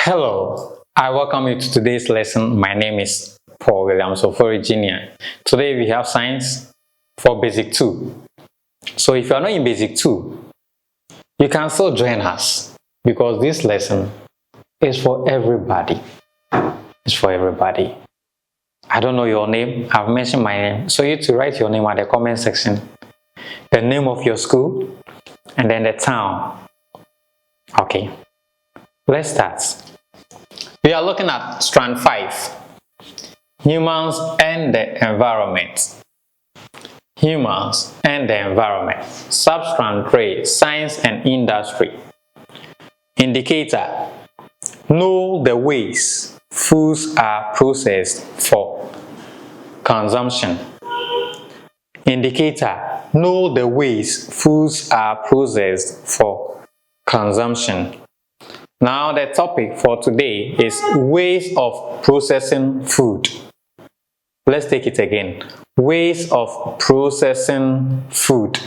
Hello, I welcome you to today's lesson. My name is Paul Williams of Virginia. Today we have science for basic 2. So if you are not in basic 2, you can still join us because this lesson is for everybody. It's for everybody. I don't know your name. I've mentioned my name. So you need to write your name at the comment section, the name of your school, and then the town. Okay, let's start. We are looking at strand 5, humans and the environment. Humans and the environment. Substrand 3, science and industry. Indicator, know the ways foods are processed for consumption. Indicator, know the ways foods are processed for consumption. Now the topic for today is ways of processing food. Let's take it again. Ways of processing food.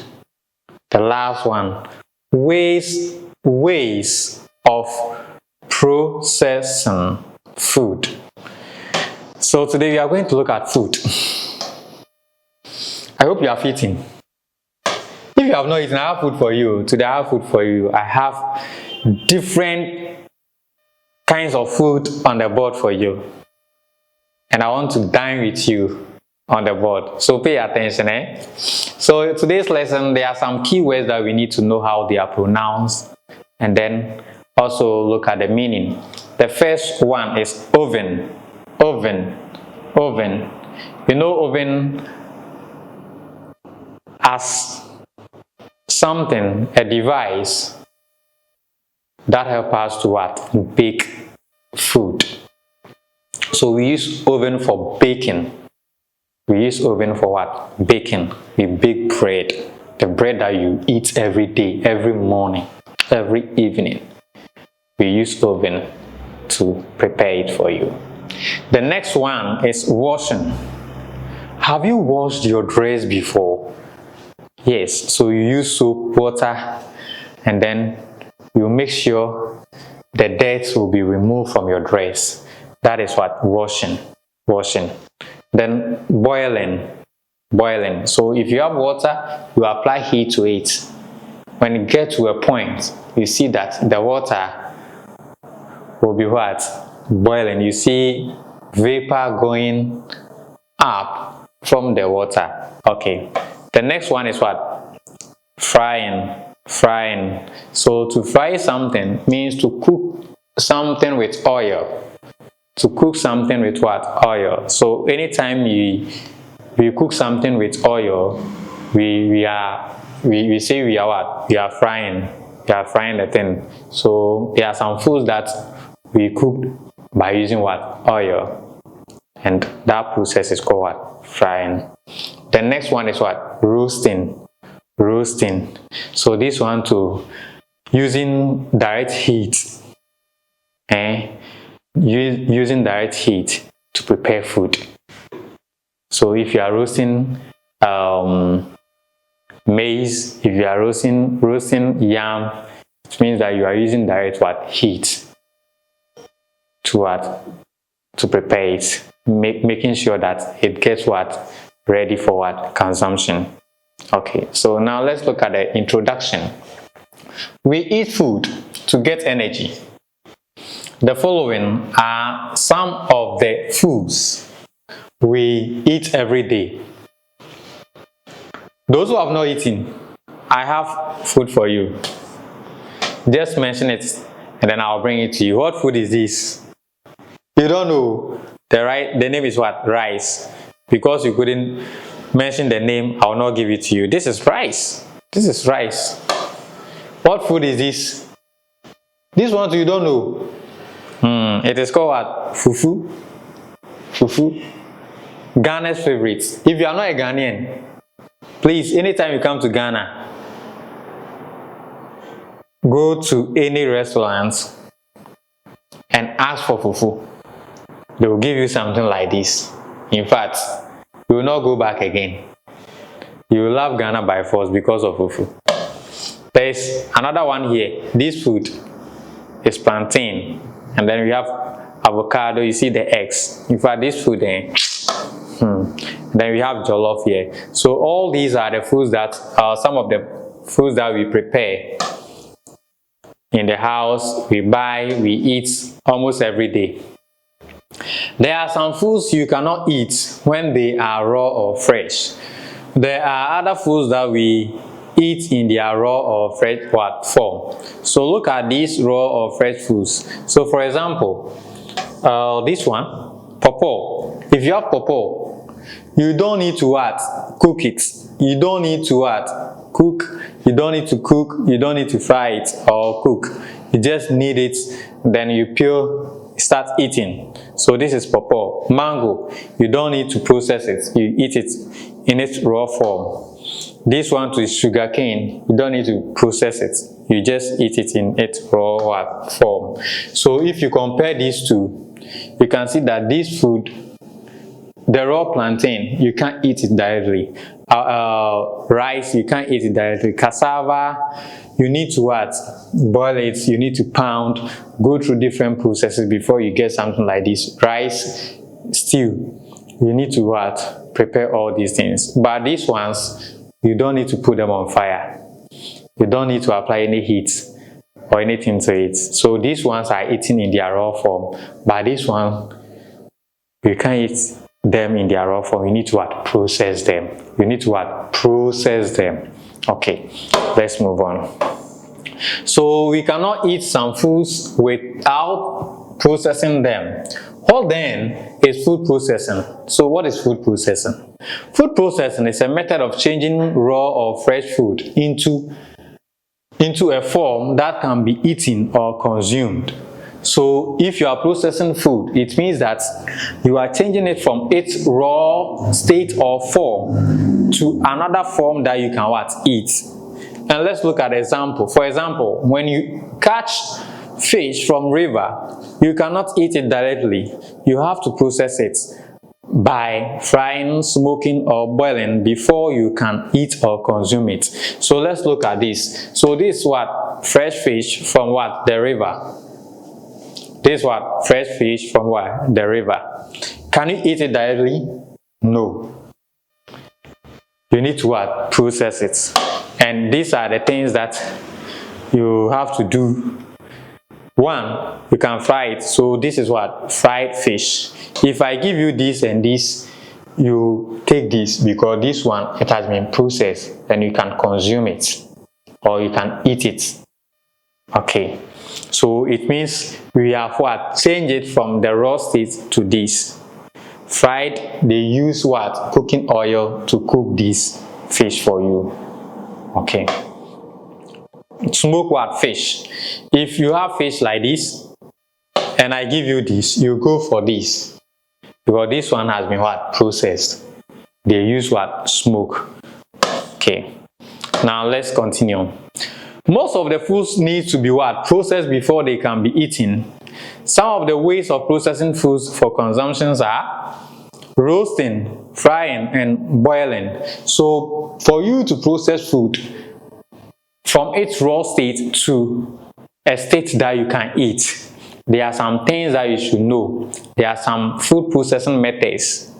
The last one. Ways of processing food. So today we are going to look at food. I hope you have eaten. If you have not eaten, I have food for you. Today I have food for you. I have different kinds of food on the board for you, and I want to dine with you on the board, so pay attention. So today's lesson, there are some key words that we need to know how they are pronounced, and then also look at the meaning. The first one is oven. Oven. You know oven as something, a device that helps us to what? Bake food. So we use oven for baking. We use oven for what? Baking. We bake bread. The bread that you eat every day, every morning, every evening. We use oven to prepare it for you. The next one is washing. Have you washed your dress before? Yes. So you use soap, water, and then you make sure the dirt will be removed from your dress. That is what? Washing. Then boiling. So if you have water, you apply heat to it. When it gets to a point, you see that the water will be what? Boiling. You see vapor going up from the water. Okay. The next one is what? Frying. So to fry something means to cook something with oil. To cook something with what? Oil. So anytime we cook something with oil, we say we are what? We are frying. We are frying the thing. So there are some foods that we cook by using what? Oil. And that process is called what? Frying. The next one is what? Roasting. So this one too, using direct heat. Using direct heat to prepare food. So if you are roasting maize, if you are roasting yam, it means that you are using direct what? Heat to what? To prepare it, making sure that it gets what? Ready for what? Consumption. Okay, so now let's look at the introduction. We eat food to get energy. The following are some of the foods we eat every day. Those who have not eaten, I have food for you. Just mention it and then I'll bring it to you. What food is this? You don't know. The name is what? Rice. Because you couldn't mention the name, I will not give it to you. This is rice. What food is this? This one you don't know. It is called what? Fufu. Ghana's favorite. If you are not a Ghanaian, please, anytime you come to Ghana, go to any restaurant and ask for fufu. They will give you something like this. In fact, you will not go back again. You will love Ghana by force because of fufu. There's another one here. This food is plantain. and then we have avocado. You see the eggs. In fact, this food then we have jollof here. So all these are the foods that are some of the foods that we prepare in the house, we buy, we eat almost every day. There are some foods you cannot eat when they are raw or fresh. There are other foods that we eat in their raw or fresh form. So look at these raw or fresh foods. So for example, this one, pawpaw. If you have pawpaw, you don't need to cook it. You don't need to cook. You don't need to cook. You don't need to fry it or cook. You just need it. Then you peel, start eating. So this is pawpaw. Mango, you don't need to process it. You eat it in its raw form. This one is sugar cane. You don't need to process it. You just eat it in its raw form. So if you compare these two, you can see that this food, the raw plantain, you can't eat it directly. Rice, you can't eat it directly. Cassava, you need to boil it, you need to pound, go through different processes before you get something like this. Rice, stew, you need to prepare all these things. But these ones, you don't need to put them on fire. You don't need to apply any heat or anything to it. So these ones are eaten in their raw form. But this one, you can't eat them in their raw form. You need to process them. You need to process them. Okay, let's move on. So we cannot eat some foods without processing them. What then is food processing? So what is food processing? Food processing is a method of changing raw or fresh food into a form that can be eaten or consumed. So if you are processing food, it means that you are changing it from its raw state or form to another form that you can eat. And let's look at an example. For example, when you catch fish from river, you cannot eat it directly. You have to process it by frying, smoking, or boiling before you can eat or consume it. So let's look at this. So this is fresh fish from the river. This is fresh fish from the river. Can you eat it directly? No. You need to process it. And these are the things that you have to do. One, you can fry it. So this is fried fish. If I give you this and this, you take this because this one, it has been processed and you can consume it or you can eat it. Okay. So it means we have change it from the raw state to this. Fried, they use cooking oil to cook this fish for you. Okay. Smoke fish. If you have fish like this and I give you this, you go for this because this one has been processed. They use smoke. Okay. Now let's continue. Most of the foods need to be processed before they can be eaten. Some of the ways of processing foods for consumptions are roasting, frying, and boiling. So for you to process food from its raw state to a state that you can eat, there are some things that you should know. There are some food processing methods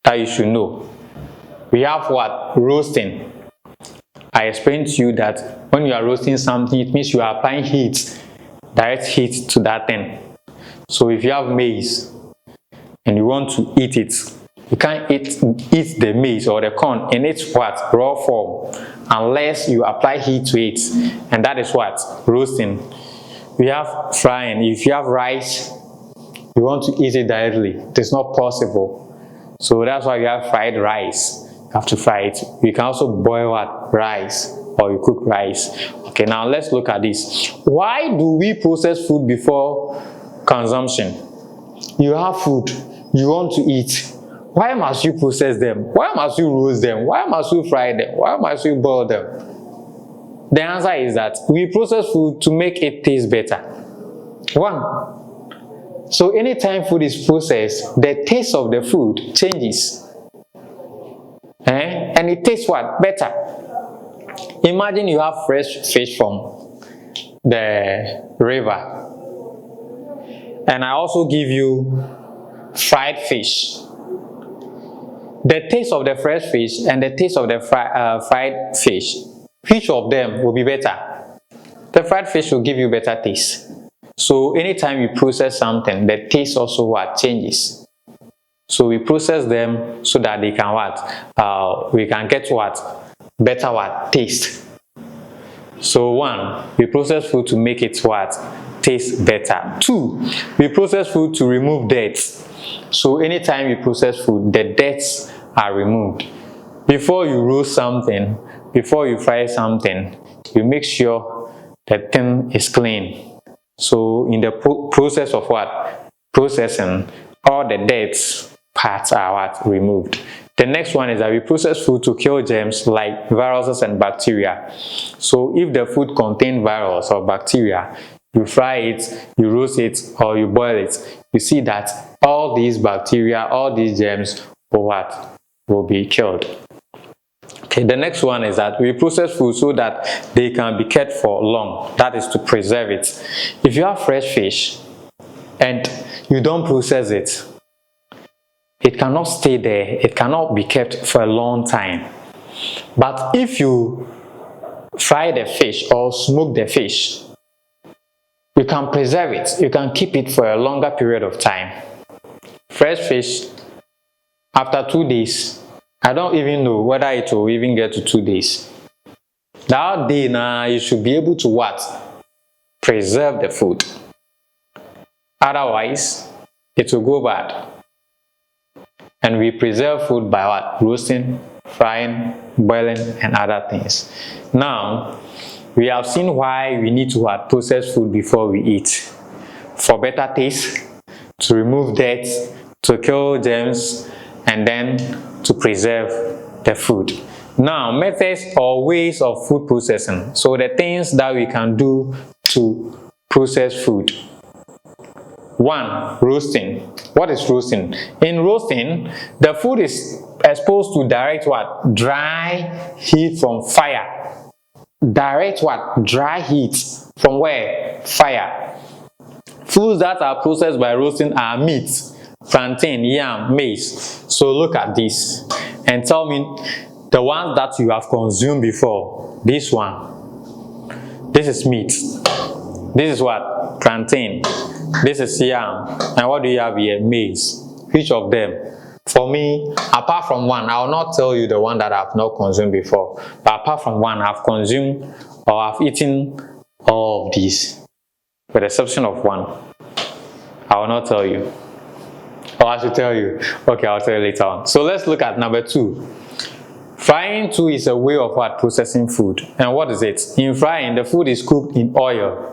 that you should know. We have roasting. I explained to you that when you are roasting something, it means you are applying heat, direct heat to that thing. So if you have maize and you want to eat it, you can't eat the maize or the corn in its raw form unless you apply heat to it, and that is roasting. We have frying. If you have rice, you want to eat it directly, it is not possible. So that's why you have fried rice. You have to fry it. You can also boil rice or you cook rice. Okay, now let's look at this. Why do we process food before consumption? You have food you want to eat. Why must you process them? Why must you roast them? Why must you fry them? Why must you boil them? The answer is that we process food to make it taste better. One. So anytime food is processed, the taste of the food changes. And it tastes better. Imagine you have fresh fish from the river and I also give you fried fish. The taste of the fresh fish and the taste of the fried fish, which of them will be better? The fried fish will give you better taste. So anytime you process something, the taste also what changes. So we process them so that they can what? We can get what? Better what? Taste. So 1, we process food to make it what? Taste better. 2, we process food to remove dirt. So anytime you process food, the dirts are removed. Before you roast something, before you fry something, you make sure the thing is clean. So in the process of what? Processing, all the dirt parts are what? Removed. The next one is that we process food to kill germs like viruses and bacteria. So if the food contains virus or bacteria, you fry it, you roast it, or you boil it, you see that all these bacteria, all these germs will what? Will be killed. Okay, the next one is that we process food so that they can be kept for long. That is to preserve it. If you have fresh fish and you don't process it, it cannot stay there, it cannot be kept for a long time. But if you fry the fish or smoke the fish, you can preserve it, you can keep it for a longer period of time. Fresh fish, after 2 days, I don't even know whether it will even get to 2 days. That day now, you should be able to what? Preserve the food. Otherwise, it will go bad. And we preserve food by what? Roasting, frying, boiling, and other things. Now, we have seen why we need to what? Process food before we eat. For better taste, to remove dirt, to kill germs, and then to preserve the food. Now, methods or ways of food processing. So the things that we can do to process food. 1, roasting. What is roasting? In roasting, the food is exposed to direct what? Dry heat from fire. Direct what? Dry heat from where? Fire. Foods that are processed by roasting are meat, plantain, yam, maize. So look at this and tell me the ones that you have consumed before. This one. This is meat. This is what? Plantain. This is yam. And what do you have here? Maize. Which of them? For me, apart from one, I will not tell you the one that I have not consumed before. But apart from one, I have consumed or I have eaten all of these. With the exception of one. I will not tell you. Or I should tell you. Okay, I'll tell you later on. So let's look at number 2. Frying too is a way of what? Processing food. And what is it? In frying, the food is cooked in oil.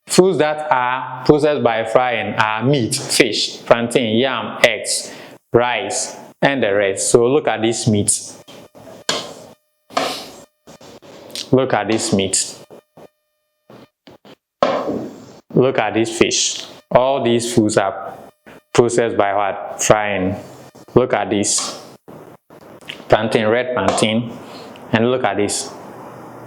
Foods that are processed by frying are meat, fish, plantain, yam, eggs, rice, and the rest. So look at this meat. Look at this meat. Look at this fish. All these foods are processed by what? Frying. Look at this. Plantain, red plantain. And look at this.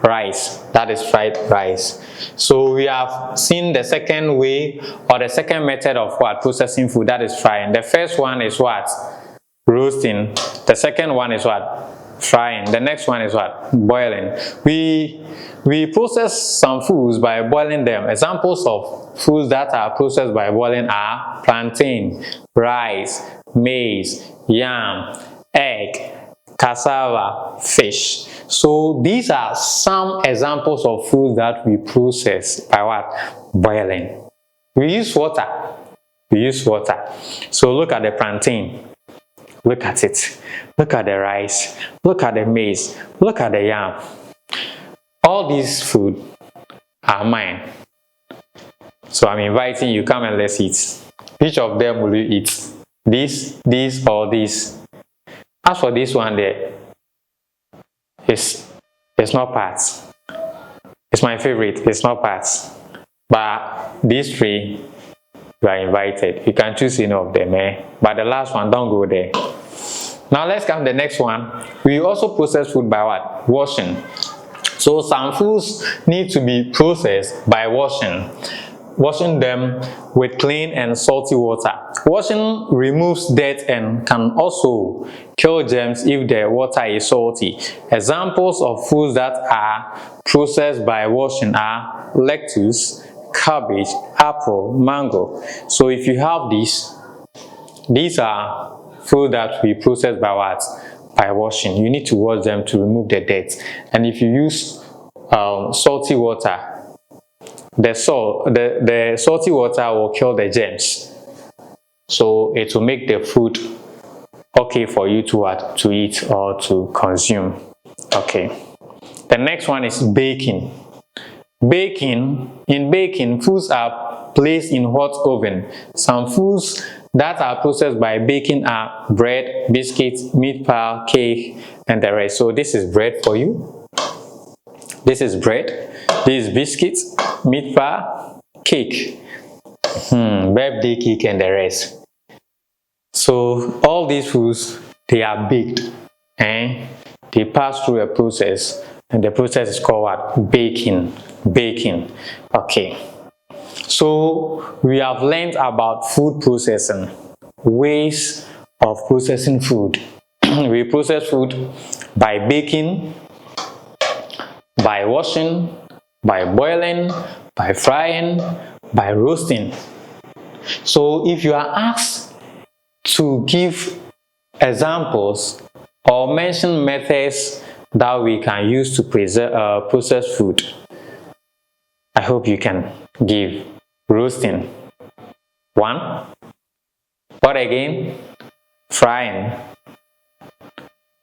Rice. That is fried rice. So we have seen the second way or the second method of what? Processing food. That is frying. The first one is what? Roasting. The second one is what? Frying. The next one is what? Boiling. We process some foods by boiling them. Examples of foods that are processed by boiling are plantain, rice, maize, yam, egg, cassava, fish. So these are some examples of foods that we process by what? Boiling. We use water. We use water. So look at the plantain. Look at it. Look at the rice. Look at the maize. Look at the yam. All these food are mine. So I'm inviting you, come and let's eat. Which of them will you eat? This, or this? As for this one there, it's not parts. It's my favorite. It's not parts. But these 3, you are invited. You can choose any of them, But the last one, don't go there. Now let's come to the next one. We also process food by what? Washing. So some foods need to be processed by washing. washing them with clean and salty water. Washing removes dirt and can also kill germs if the water is salty. Examples of foods that are processed by washing are lettuce, cabbage, apple, mango. So if you have these are food that we process by what? By washing. You need to wash them to remove the dirt. And if you use salty water, the salty water will kill the germs. So it will make the food okay for you to eat or to consume. Okay. The next one is baking. In baking, foods are placed in hot oven. Some foods that are processed by baking are bread, biscuits, meat pie, cake, and the rest. So this is bread for you. This is bread. This is biscuits, meat pie, cake, birthday cake, and the rest. So all these foods, they are baked and they pass through a process, and the process is called what? Baking. Okay. So we have learned about food processing, ways of processing food. We process food by baking, by washing, by boiling, by frying, by roasting. So if you are asked to give examples or mention methods that we can use to process food, I hope you can give. Roasting. 1. What again? Frying.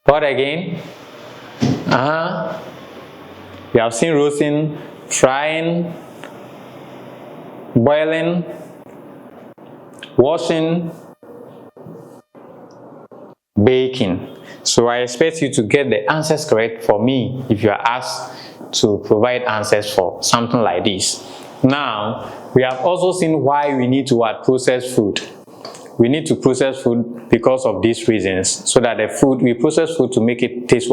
What again? We have seen roasting, frying, boiling, washing, baking. So I expect you to get the answers correct for me if you are asked to provide answers for something like this. Now, we have also seen why we need to process food. We need to process food because of these reasons, so that we process food to make it taste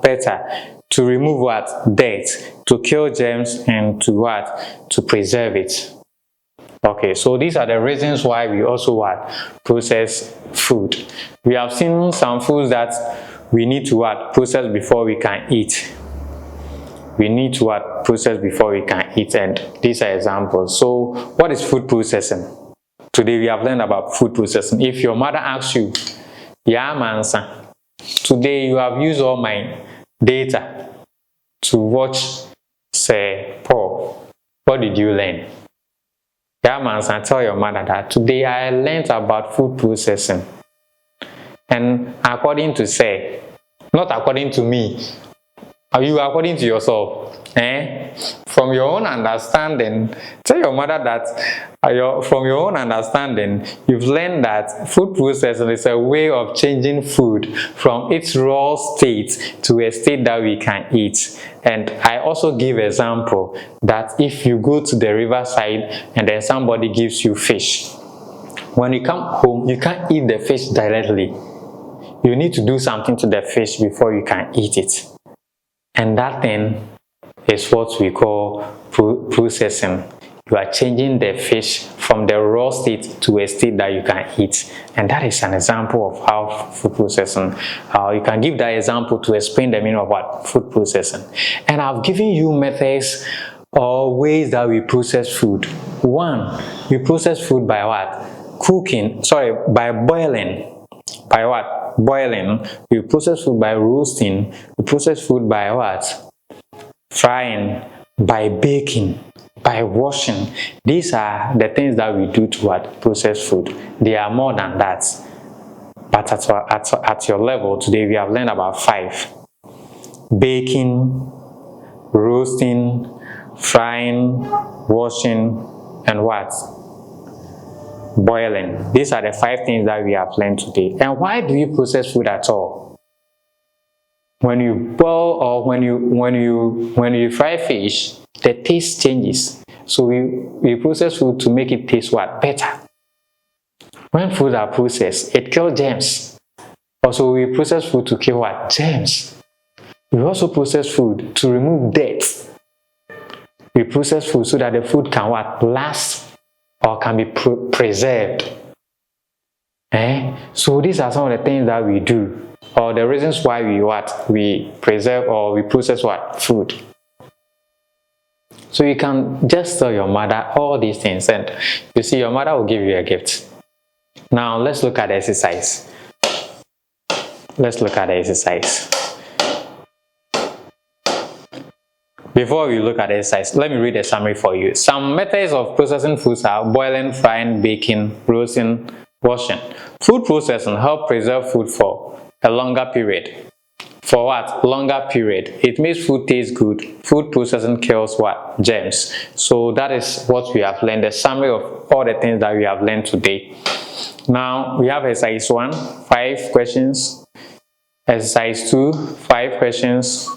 better, to remove dirt, to kill germs, and to preserve it. Okay, so these are the reasons why we also process food. We have seen some foods that we need to process before we can eat. We need to process before we can eat, and these are examples. So what is food processing? Today we have learned about food processing. If your mother asks you, yeah mansa, today you have used all my data to watch say Paul, what did you learn? Yeah mansa, tell your mother that today I learned about food processing. And according to say, not according to me, you according to yourself, from your own understanding, tell your mother that from your own understanding, you've learned that food processing is a way of changing food from its raw state to a state that we can eat. And I also give example that if you go to the riverside and then somebody gives you fish, when you come home, you can't eat the fish directly. You need to do something to the fish before you can eat it. And that thing is what we call processing. You are changing the fish from the raw state to a state that you can eat. And that is an example of how food processing. You can give that example to explain the meaning of food processing. And I've given you methods or ways that we process food. 1, we process food by by boiling. By boiling. We process food by roasting. We process food by frying, by baking, by washing. These are the things that we do to process food. They are more than that. But at your level today, we have learned about 5. Baking, roasting, frying, washing, and boiling. These are the 5 things that we have learned today. And why do you process food at all? When you boil or when you fry fish, the taste changes. So we process food to make it taste better. When food are processed, it kills germs. Also, we process food to kill germs. We also process food to remove dirt. We process food so that the food can what? Last or can be preserved. So these are some of the things that we do, or the reasons why we preserve or we process food. So you can just tell your mother all these things, and you see your mother will give you a gift. Now let's look at the exercise. Before we look at the exercise, let me read a summary for you. Some methods of processing foods are boiling, frying, baking, roasting, washing. Food processing helps preserve food for a longer period. For what? Longer period. It makes food taste good. Food processing kills what? Germs. So that is what we have learned, the summary of all the things that we have learned today. Now we have exercise 1, 5 questions. Exercise 2, 5 questions.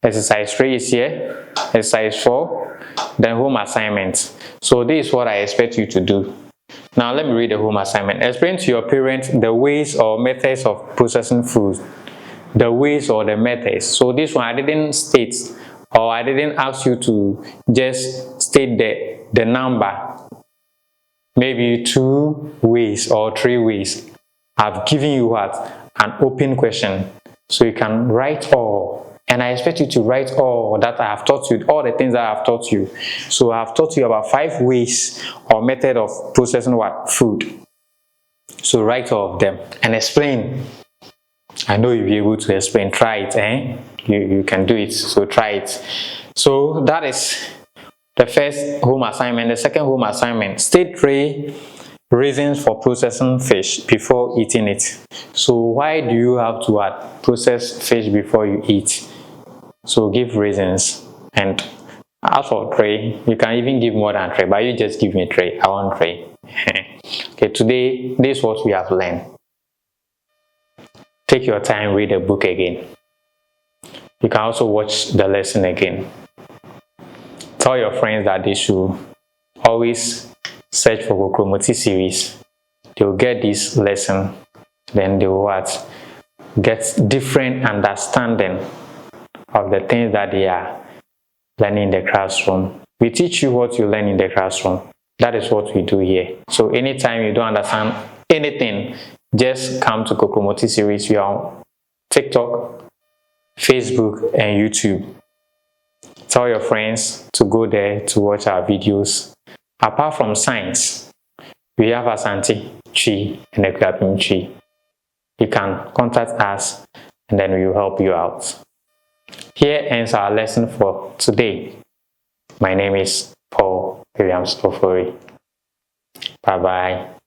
Exercise 3 is here. Exercise 4, then home assignment. So this is what I expect you to do. Now let me read the home assignment. Explain to your parents the ways or methods of processing food. The ways or the methods. So this one I didn't state, or I didn't ask you to just state the number, maybe 2 ways or 3 ways. I've given you an open question, so you can write all. And I expect you to write all that I have taught you, all the things that I have taught you. So I have taught you about 5 ways or method of processing food. So write all of them and explain. I know you'll be able to explain. Try it, You can do it, so try it. So that is the first home assignment. The second home assignment, state 3 reasons for processing fish before eating it. So why do you have to process fish before you eat? So give reasons, and out of 3, you can even give more than 3, but you just give me 3. I want 3. Okay, today this is what we have learned. Take your time, read the book again. You can also watch the lesson again. Tell your friends that they should always search for Kokromoti series. They will get this lesson, then they will get different understanding of the things that they are learning in the classroom. We teach you what you learn in the classroom. That is what we do here. So anytime you don't understand anything, just come to Kokromoti series. We are on TikTok, Facebook, and YouTube. Tell your friends to go there to watch our videos. Apart from science, we have Asante, Chi, and Ekwapim Chi. You can contact us and then we will help you out. Here ends our lesson for today. My name is Paul Williams Ofori. Bye-bye.